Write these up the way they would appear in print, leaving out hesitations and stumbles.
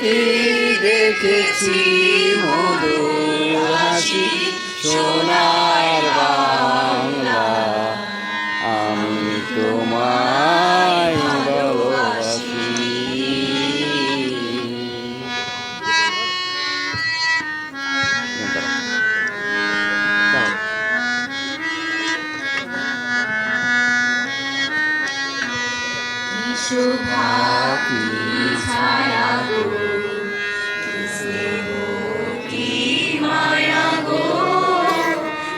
কি দেখেছি মধুর হাসি সোনার বাংলা, আমি তোমায় ভালোবাসি। শোভা কি ছায়া গো, কি স্নেহ কি মায়া গো,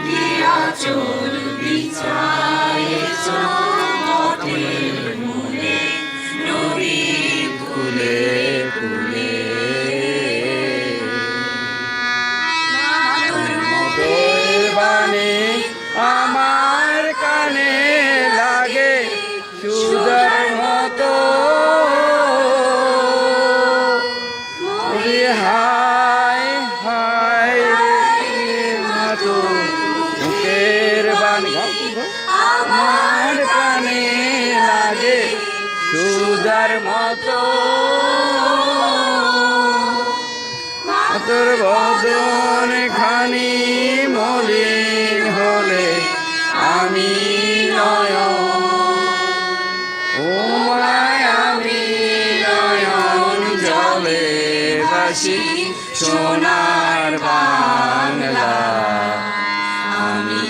কি আঁচল বিছায়েছ পথের মূলে, নবীন ফুলে ফুলে মধুর বাণী আমার কানে লাগে সুধার মতো। হায় হায় মাতো মুখের বাণী আমার কানে লাগে সুধার মতো। তোর বদন খানি মলিন হলে আমি নয়ন, ও মায় আমি নয়ন জলে ভাসি সোনার বাংলা, আমি